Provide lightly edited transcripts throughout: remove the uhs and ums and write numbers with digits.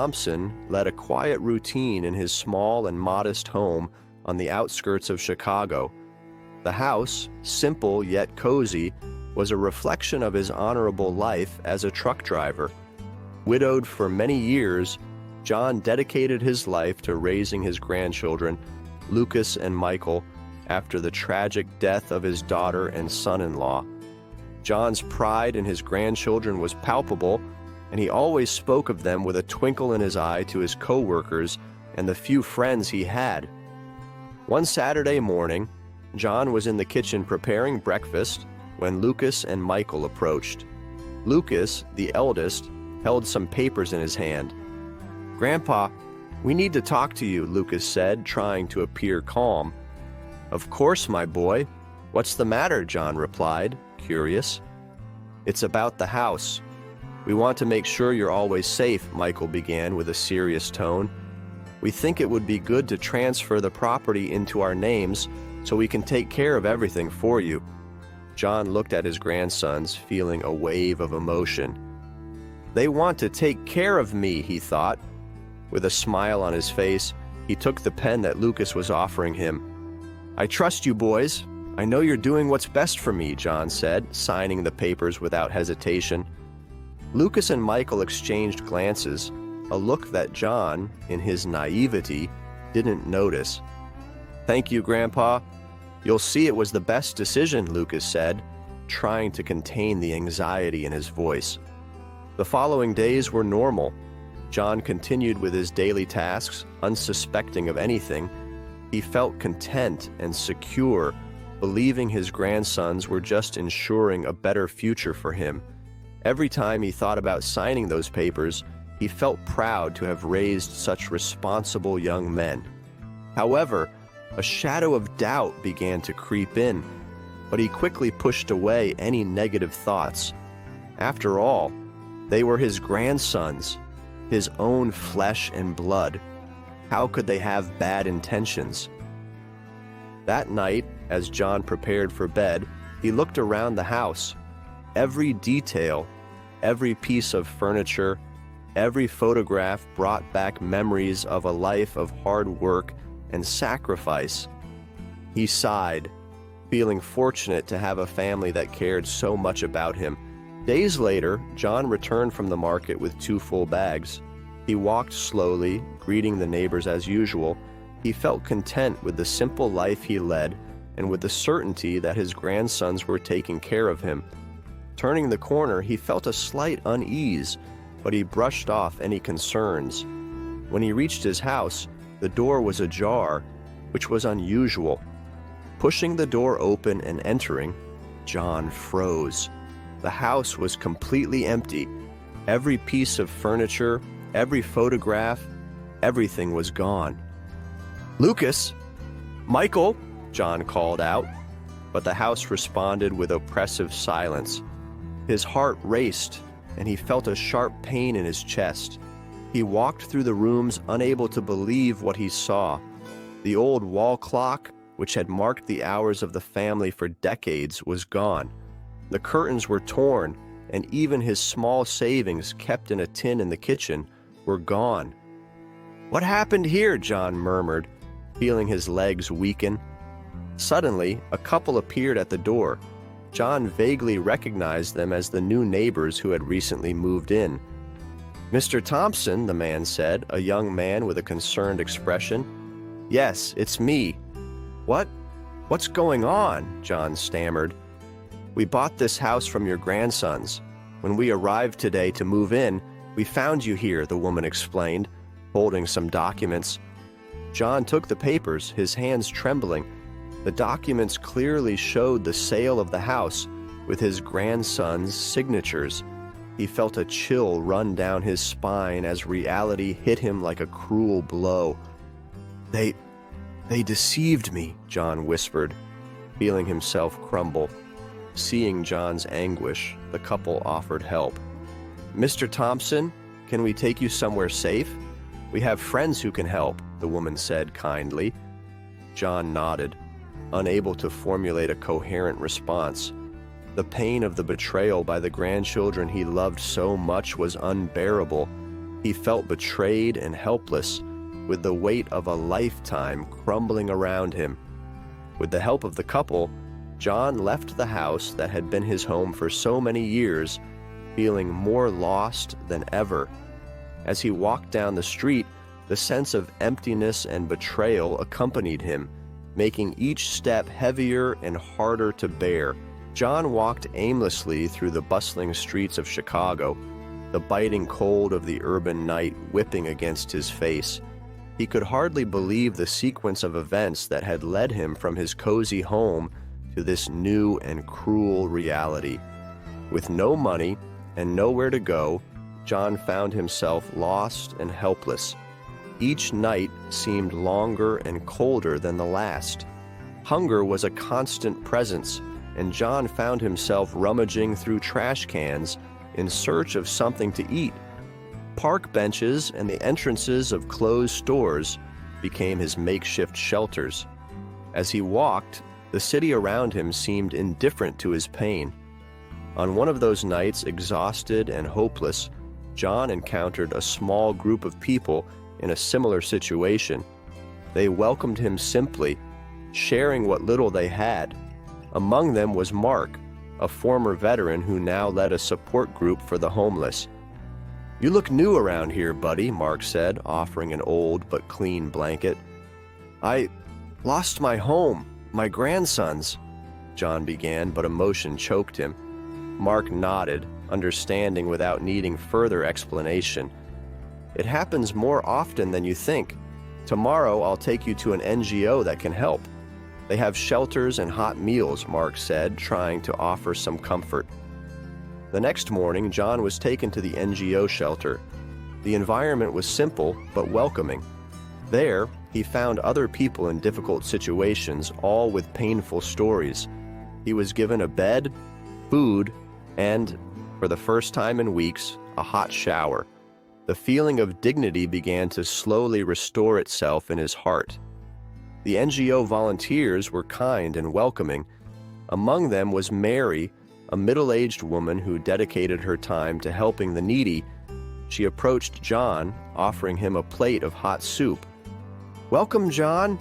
Thompson led a quiet routine in his small and modest home on the outskirts of Chicago. The house, simple yet cozy, was a reflection of his honorable life as a truck driver. Widowed for many years, John dedicated his life to raising his grandchildren, Lucas and Michael, after the tragic death of his daughter and son-in-law. John's pride in his grandchildren was palpable, and he always spoke of them with a twinkle in his eye to his co-workers and the few friends he had. One Saturday morning, John was in the kitchen preparing breakfast when Lucas and Michael approached. Lucas, the eldest, held some papers in his hand. "Grandpa, we need to talk to you," Lucas said, trying to appear calm. "Of course, my boy. What's the matter?" John replied, curious. "It's about the house. We want to make sure you're always safe," Michael began with a serious tone. "We think it would be good to transfer the property into our names so we can take care of everything for you." John looked at his grandsons, feeling a wave of emotion. "They want to take care of me," he thought. With a smile on his face, he took the pen that Lucas was offering him. "I trust you, boys. I know you're doing what's best for me," John said, signing the papers without hesitation. Lucas and Michael exchanged glances, a look that John, in his naivety, didn't notice. "Thank you, Grandpa. You'll see it was the best decision," Lucas said, trying to contain the anxiety in his voice. The following days were normal. John continued with his daily tasks, unsuspecting of anything. He felt content and secure, believing his grandsons were just ensuring a better future for him. Every time he thought about signing those papers, he felt proud to have raised such responsible young men. However, a shadow of doubt began to creep in, but he quickly pushed away any negative thoughts. After all, they were his grandsons, his own flesh and blood. How could they have bad intentions? That night, as John prepared for bed, he looked around the house. Every detail, every piece of furniture, every photograph brought back memories of a life of hard work and sacrifice. He sighed, feeling fortunate to have a family that cared so much about him. Days later, John returned from the market with 2 full bags. He walked slowly, greeting the neighbors as usual. He felt content with the simple life he led and with the certainty that his grandsons were taking care of him. Turning the corner, he felt a slight unease, but he brushed off any concerns. When he reached his house, the door was ajar, which was unusual. Pushing the door open and entering, John froze. The house was completely empty. Every piece of furniture, every photograph, everything was gone. "Lucas! Michael!" John called out, but the house responded with oppressive silence. His heart raced, and he felt a sharp pain in his chest. He walked through the rooms, unable to believe what he saw. The old wall clock, which had marked the hours of the family for decades, was gone. The curtains were torn, and even his small savings, kept in a tin in the kitchen, were gone. "What happened here?" John murmured, feeling his legs weaken. Suddenly, a couple appeared at the door. John vaguely recognized them as the new neighbors who had recently moved in. "Mr. Thompson," the man said, a young man with a concerned expression. "Yes, it's me." What's going on?" John stammered. "We bought this house from your grandsons. When we arrived today to move in, we found you here," the woman explained, holding some documents. John took the papers, his hands trembling. The documents clearly showed the sale of the house, with his grandson's signatures. He felt a chill run down his spine as reality hit him like a cruel blow. They deceived me," John whispered, feeling himself crumble. Seeing John's anguish, the couple offered help. "Mr. Thompson, can we take you somewhere safe? We have friends who can help," the woman said kindly. John nodded, unable to formulate a coherent response. The pain of the betrayal by the grandchildren he loved so much was unbearable. He felt betrayed and helpless, with the weight of a lifetime crumbling around him. With the help of the couple, John left the house that had been his home for so many years, feeling more lost than ever. As he walked down the street, the sense of emptiness and betrayal accompanied him, making each step heavier and harder to bear. John walked aimlessly through the bustling streets of Chicago, the biting cold of the urban night whipping against his face. He could hardly believe the sequence of events that had led him from his cozy home to this new and cruel reality. With no money and nowhere to go, John found himself lost and helpless. Each night seemed longer and colder than the last. Hunger was a constant presence, and John found himself rummaging through trash cans in search of something to eat. Park benches and the entrances of closed stores became his makeshift shelters. As he walked, the city around him seemed indifferent to his pain. On one of those nights, exhausted and hopeless, John encountered a small group of people in a similar situation. They welcomed him simply, sharing what little they had. Among them was Mark, a former veteran who now led a support group for the homeless. "You look new around here, buddy," Mark said, offering an old but clean blanket. "I lost my home, my grandsons," John began, but emotion choked him. Mark nodded, understanding without needing further explanation. "It happens more often than you think. Tomorrow I'll take you to an NGO that can help. They have shelters and hot meals," Mark said, trying to offer some comfort. The next morning, John was taken to the NGO shelter. The environment was simple but welcoming. There, he found other people in difficult situations, all with painful stories. He was given a bed, food, and, for the first time in weeks, a hot shower. The feeling of dignity began to slowly restore itself in his heart. The NGO volunteers were kind and welcoming. Among them was Mary, a middle-aged woman who dedicated her time to helping the needy. She approached John, offering him a plate of hot soup. "Welcome, John.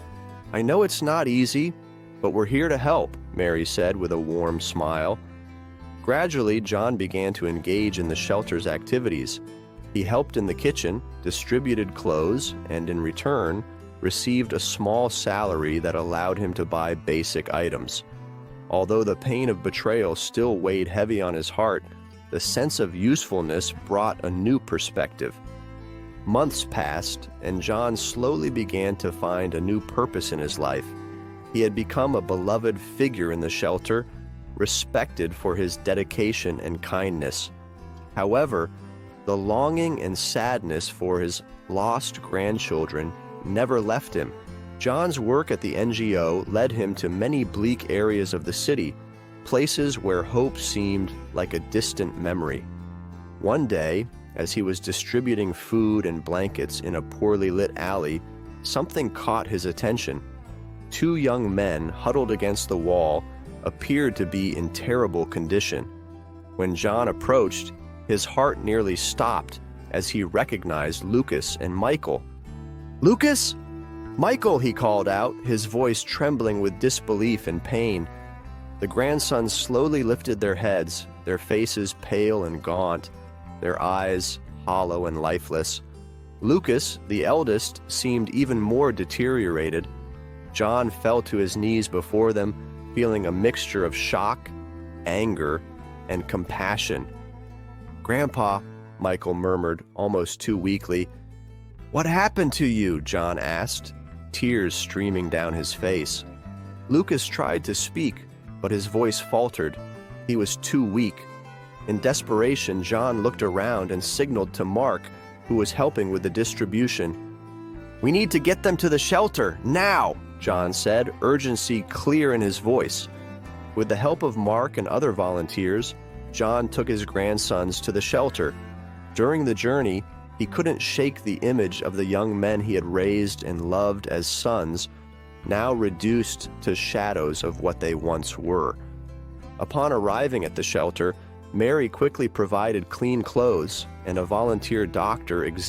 I know it's not easy, but we're here to help," Mary said with a warm smile. Gradually, John began to engage in the shelter's activities. He helped in the kitchen, distributed clothes, and in return, received a small salary that allowed him to buy basic items. Although the pain of betrayal still weighed heavy on his heart, the sense of usefulness brought a new perspective. Months passed, and John slowly began to find a new purpose in his life. He had become a beloved figure in the shelter, respected for his dedication and kindness. However, the longing and sadness for his lost grandchildren never left him. John's work at the NGO led him to many bleak areas of the city, places where hope seemed like a distant memory. One day, as he was distributing food and blankets in a poorly lit alley, something caught his attention. Two young men, huddled against the wall, appeared to be in terrible condition. When John approached, his heart nearly stopped as he recognized Lucas and Michael. "Lucas? Michael," he called out, his voice trembling with disbelief and pain. The grandsons slowly lifted their heads, their faces pale and gaunt, their eyes hollow and lifeless. Lucas, the eldest, seemed even more deteriorated. John fell to his knees before them, feeling a mixture of shock, anger, and compassion. "Grandpa," Michael murmured, almost too weakly. "What happened to you?" John asked, tears streaming down his face. Lucas tried to speak, but his voice faltered. He was too weak. In desperation, John looked around and signaled to Mark, who was helping with the distribution. "We need to get them to the shelter, now!" John said, urgency clear in his voice. With the help of Mark and other volunteers, John took his grandsons to the shelter. During the journey, he couldn't shake the image of the young men he had raised and loved as sons, now reduced to shadows of what they once were. Upon arriving at the shelter, Mary quickly provided clean clothes, and a volunteer doctor examined